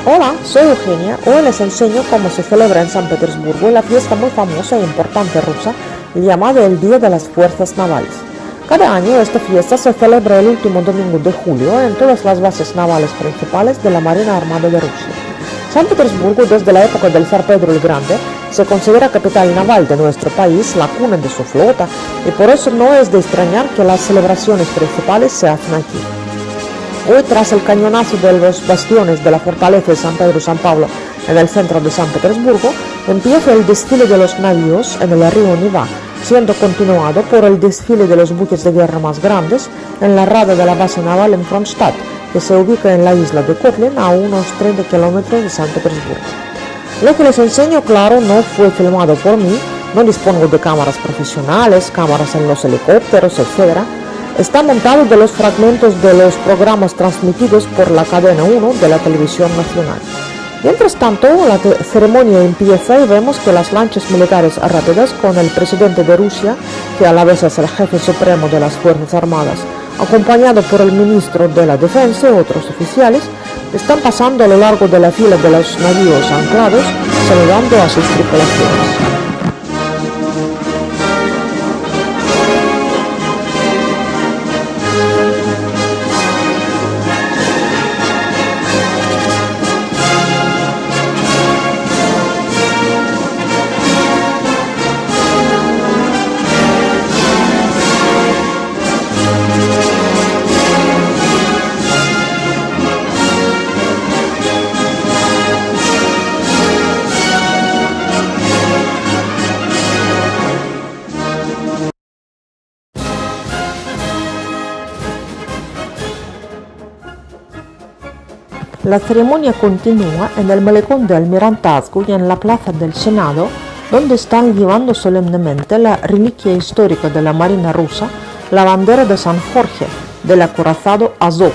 Hola, soy Eugenia. Hoy les enseño cómo se celebra en San Petersburgo la fiesta muy famosa e importante rusa llamada el Día de las Fuerzas Navales. Cada año esta fiesta se celebra el último domingo de julio en todas las bases navales principales de la Marina Armada de Rusia. San Petersburgo, desde la época del zar Pedro el Grande, se considera capital naval de nuestro país, la cuna de su flota, y por eso no es de extrañar que las celebraciones principales se hacen aquí. Hoy, tras el cañonazo de los bastiones de la fortaleza de San Pedro y San Pablo en el centro de San Petersburgo, empieza el desfile de los navíos en el río Nevá, siendo continuado por el desfile de los buques de guerra más grandes en la rada de la base naval en Kronstadt, que se ubica en la isla de Kotlin a unos 30 kilómetros de San Petersburgo. Lo que les enseño, claro, no fue filmado por mí, no dispongo de cámaras profesionales, cámaras en los helicópteros, etc. Está montado de los fragmentos de los programas transmitidos por la cadena 1 de la televisión nacional. Mientras tanto, la ceremonia empieza y vemos que las lanchas militares rápidas con el presidente de Rusia, que a la vez es el jefe supremo de las Fuerzas Armadas, acompañado por el ministro de la Defensa y otros oficiales, están pasando a lo largo de la fila de los navíos anclados, saludando a sus tripulaciones. La ceremonia continúa en el malecón de Almirantazgo y en la plaza del Senado, donde están llevando solemnemente la reliquia histórica de la Marina rusa, la bandera de San Jorge del acorazado Azov,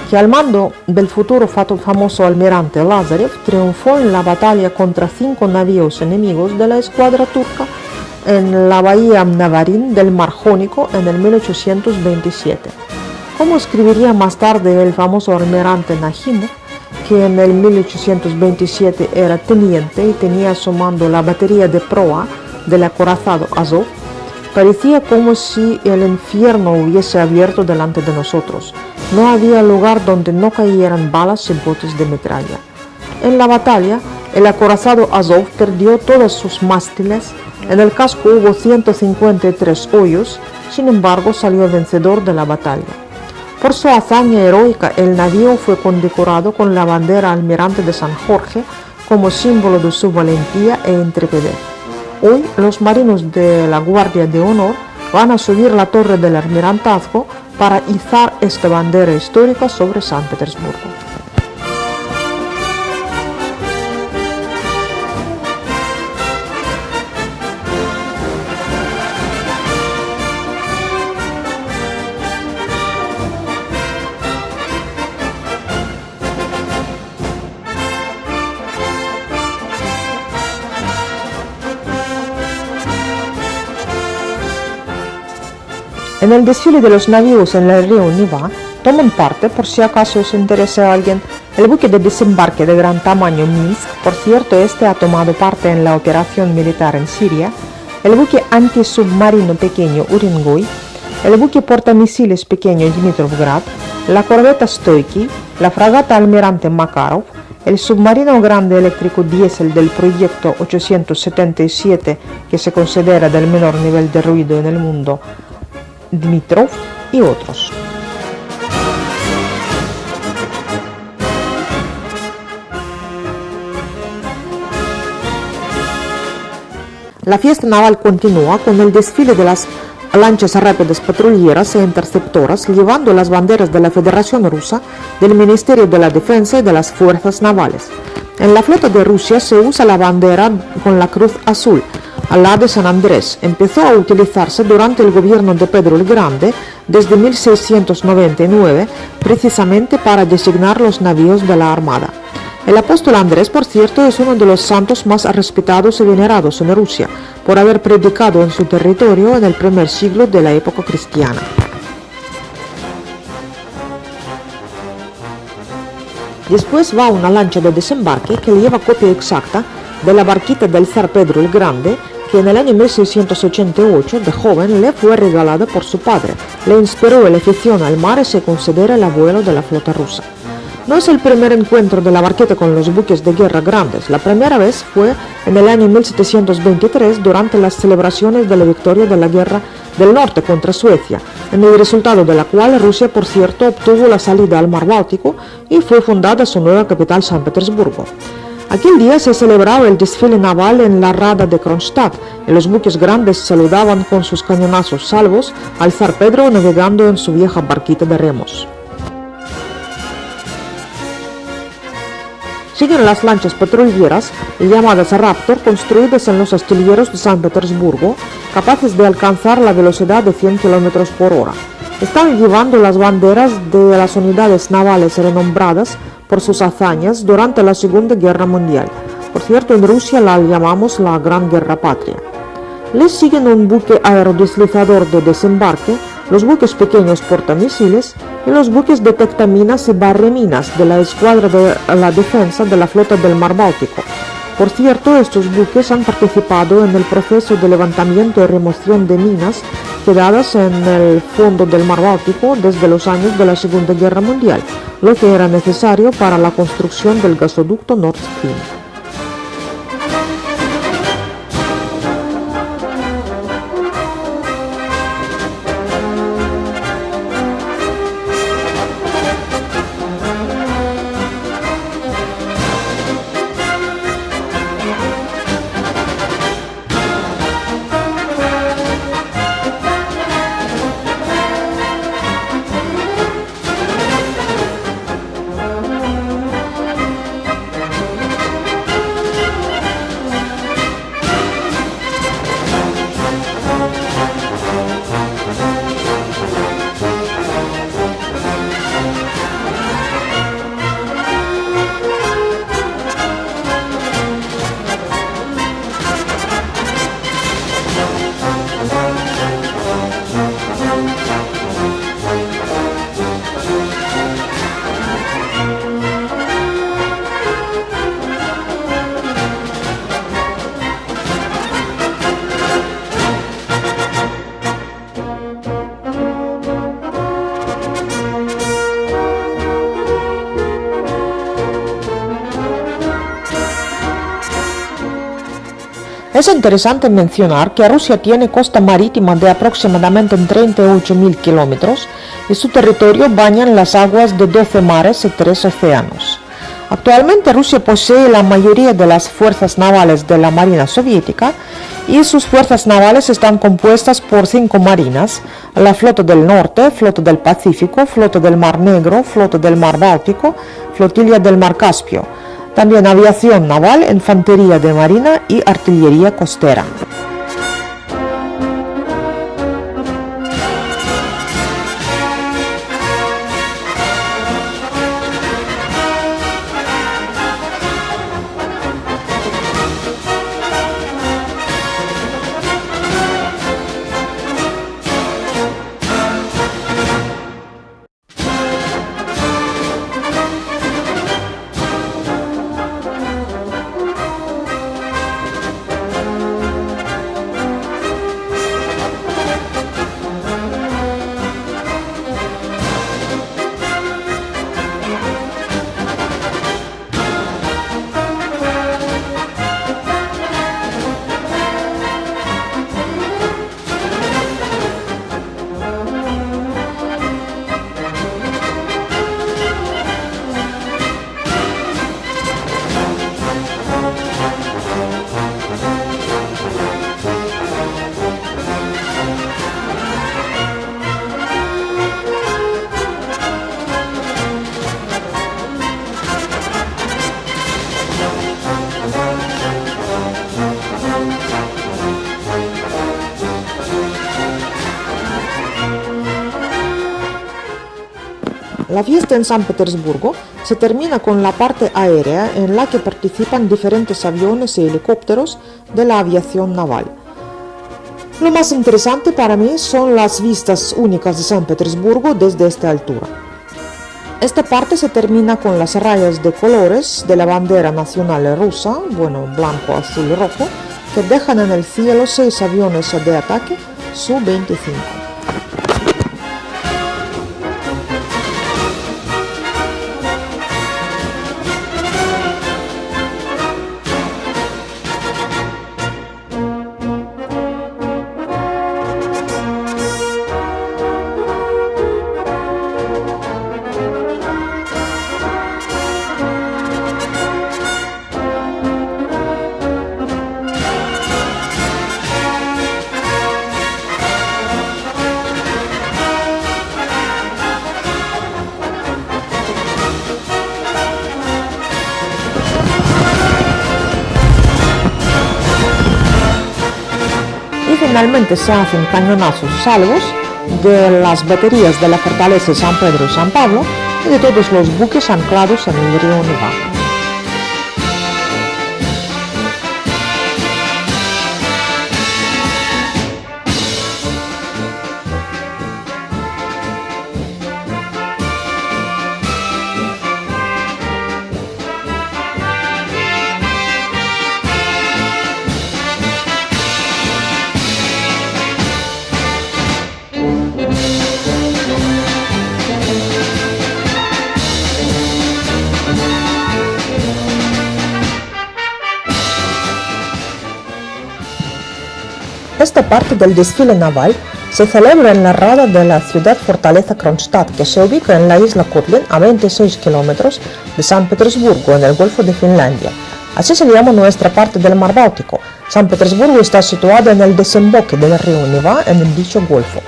que al mando del futuro famoso almirante Lázarev triunfó en la batalla contra 5 navíos enemigos de la escuadra turca en la bahía Navarín del Mar Jónico en el 1827. Como escribiría más tarde el famoso almirante Najimov, que en el 1827 era teniente y tenía a su mando la batería de proa del acorazado Azov, parecía como si el infierno hubiese abierto delante de nosotros. No había lugar donde no cayeran balas y botes de metralla. En la batalla, el acorazado Azov perdió todos sus mástiles, en el casco hubo 153 hoyos, sin embargo salió vencedor de la batalla. Por su hazaña heroica, el navío fue condecorado con la bandera almirante de San Jorge como símbolo de su valentía e intrepidez. Hoy, los marinos de la Guardia de Honor van a subir la torre del almirantazgo para izar esta bandera histórica sobre San Petersburgo. En el desfile de los navíos en el río Nevá toman parte, por si acaso os interesa a alguien, el buque de desembarque de gran tamaño Minsk, por cierto este ha tomado parte en la operación militar en Siria, el buque antisubmarino pequeño Urengoy, el buque portamisiles pequeño Dimitrovgrad, la corbeta Stoiky, la fragata almirante Makarov, el submarino grande eléctrico diésel del proyecto 877 que se considera del menor nivel de ruido en el mundo, Dmitrov y otros. La fiesta naval continúa con el desfile de las lanchas rápidas patrulleras e interceptoras llevando las banderas de la Federación Rusa, del Ministerio de la Defensa y de las Fuerzas Navales. En la flota de Rusia se usa la bandera con la cruz azul, al lado de San Andrés. Empezó a utilizarse durante el gobierno de Pedro el Grande desde 1699, precisamente para designar los navíos de la Armada. El apóstol Andrés, por cierto, es uno de los santos más respetados y venerados en Rusia, por haber predicado en su territorio en el primer siglo de la época cristiana. Después va una lancha de desembarque que lleva copia exacta de la barquita del zar Pedro el Grande, que en el año 1688, de joven, le fue regalada por su padre. Le inspiró la afición al mar y se considera el abuelo de la flota rusa. No es el primer encuentro de la barqueta con los buques de guerra grandes. La primera vez fue en el año 1723 durante las celebraciones de la victoria de la Guerra del Norte contra Suecia, en el resultado de la cual Rusia, por cierto, obtuvo la salida al mar Báltico y fue fundada su nueva capital, San Petersburgo. Aquel día se celebraba el desfile naval en la rada de Kronstadt y los buques grandes saludaban con sus cañonazos salvos al zar Pedro navegando en su vieja barquita de remos. Siguen las lanchas petroleras llamadas Raptor, construidas en los astilleros de San Petersburgo, capaces de alcanzar la velocidad de 100 km por hora. Están llevando las banderas de las unidades navales renombradas por sus hazañas durante la Segunda Guerra Mundial. Por cierto, en Rusia la llamamos la Gran Guerra Patria. Les siguen un buque aerodeslizador de desembarque, los buques pequeños portamisiles y los buques detectaminas y barreminas de la escuadra de la defensa de la flota del Mar Báltico. Por cierto, estos buques han participado en el proceso de levantamiento y remoción de minas quedadas en el fondo del Mar Báltico desde los años de la Segunda Guerra Mundial, lo que era necesario para la construcción del gasoducto Nord Stream. Es interesante mencionar que Rusia tiene costa marítima de aproximadamente 38.000 kilómetros y su territorio bañan las aguas de 12 mares y 3 océanos. Actualmente Rusia posee la mayoría de las fuerzas navales de la Marina Soviética y sus fuerzas navales están compuestas por 5 marinas: la Flota del Norte, Flota del Pacífico, Flota del Mar Negro, Flota del Mar Báltico, Flotilla del Mar Caspio. También aviación naval, infantería de marina y artillería costera. La fiesta en San Petersburgo se termina con la parte aérea en la que participan diferentes aviones y helicópteros de la aviación naval. Lo más interesante para mí son las vistas únicas de San Petersburgo desde esta altura. Esta parte se termina con las rayas de colores de la bandera nacional rusa, blanco, azul y rojo, que dejan en el cielo 6 aviones de ataque Su-25. Finalmente se hacen cañonazos salvos de las baterías de la fortaleza San Pedro y San Pablo y de todos los buques anclados en el río Nevá. Esta parte del desfile naval se celebra en la rada de la ciudad fortaleza Kronstadt, que se ubica en la isla Kotlin a 26 kilómetros de San Petersburgo, en el Golfo de Finlandia. Así se llama nuestra parte del mar Báltico. San Petersburgo está situada en el desemboque del río Nevá en el dicho golfo.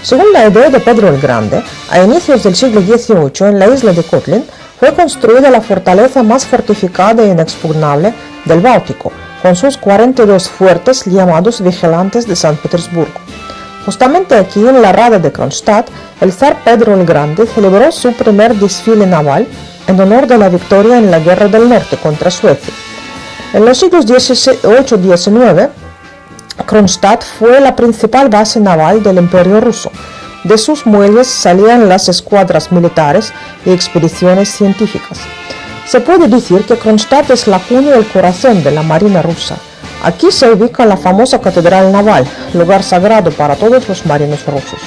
Según la idea de Pedro el Grande, a inicios del siglo XVIII en la isla de Kotlin fue construida la fortaleza más fortificada e inexpugnable del Báltico, con sus 42 fuertes llamados vigilantes de San Petersburgo. Justamente aquí, en la rada de Kronstadt, el zar Pedro el Grande celebró su primer desfile naval en honor de la victoria en la Guerra del Norte contra Suecia. En los siglos XVIII y XIX, Kronstadt fue la principal base naval del Imperio ruso. De sus muelles salían las escuadras militares y expediciones científicas. Se puede decir que Kronstadt es la cuna y el corazón de la marina rusa. Aquí se ubica la famosa catedral naval, lugar sagrado para todos los marinos rusos.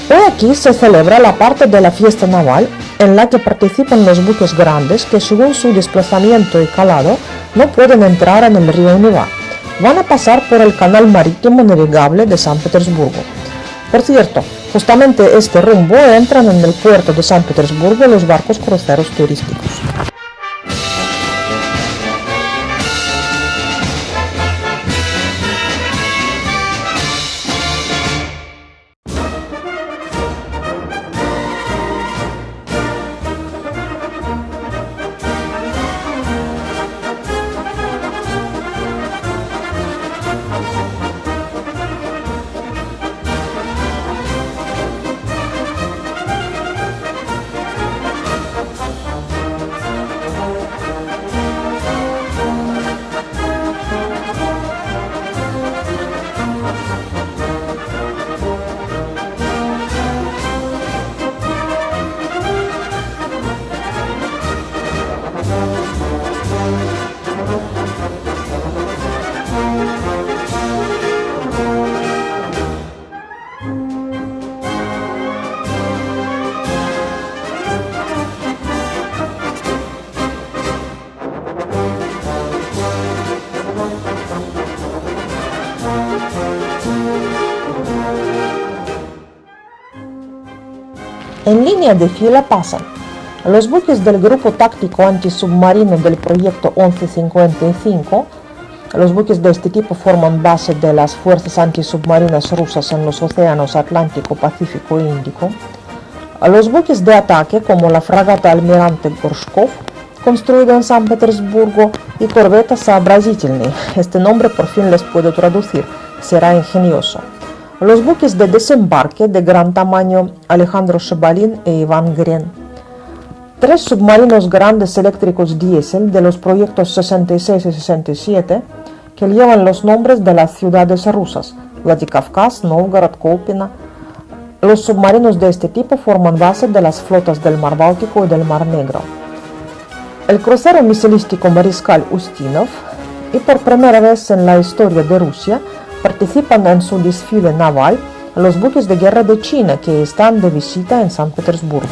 Hoy aquí se celebra la parte de la fiesta naval en la que participan los buques grandes que, según su desplazamiento y calado, no pueden entrar en el río Nevá. Van a pasar por el canal marítimo navegable de San Petersburgo. Por cierto, justamente este rumbo entran en el puerto de San Petersburgo los barcos cruceros turísticos. En línea de fila pasan los buques del Grupo Táctico Antisubmarino del Proyecto 1155. Los buques de este tipo forman base de las fuerzas antisubmarinas rusas en los océanos Atlántico, Pacífico e Índico. Los buques de ataque, como la fragata Almirante Gorshkov, construida en San Petersburgo, y corveta Сообразительный. Este nombre por fin les puedo traducir, será ingenioso. Los buques de desembarque de gran tamaño Alejandro Shebalin e Iván Gren. 3 submarinos grandes eléctricos diésel de los proyectos 66 y 67 que llevan los nombres de las ciudades rusas: Vladikavkaz, Novgorod, Kolpina. Los submarinos de este tipo forman base de las flotas del Mar Báltico y del Mar Negro. El crucero misilístico Mariscal Ustinov, y por primera vez en la historia de Rusia, participan en su desfile naval los buques de guerra de China que están de visita en San Petersburgo.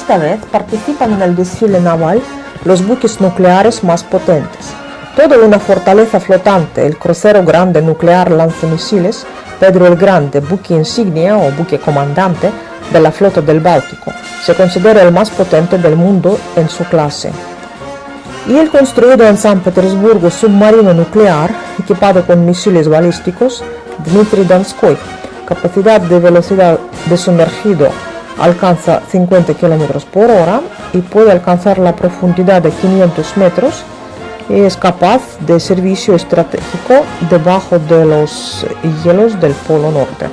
Esta vez participan en el desfile naval los buques nucleares más potentes. Toda una fortaleza flotante, el crucero grande nuclear lanzamisiles Pedro el Grande, buque insignia o buque comandante de la flota del Báltico, se considera el más potente del mundo en su clase. Y el construido en San Petersburgo submarino nuclear, equipado con misiles balísticos, Dmitry Donskoy, capacidad de velocidad de sumergido alcanza 50 km por hora y puede alcanzar la profundidad de 500 metros y es capaz de servicio estratégico debajo de los hielos del Polo Norte.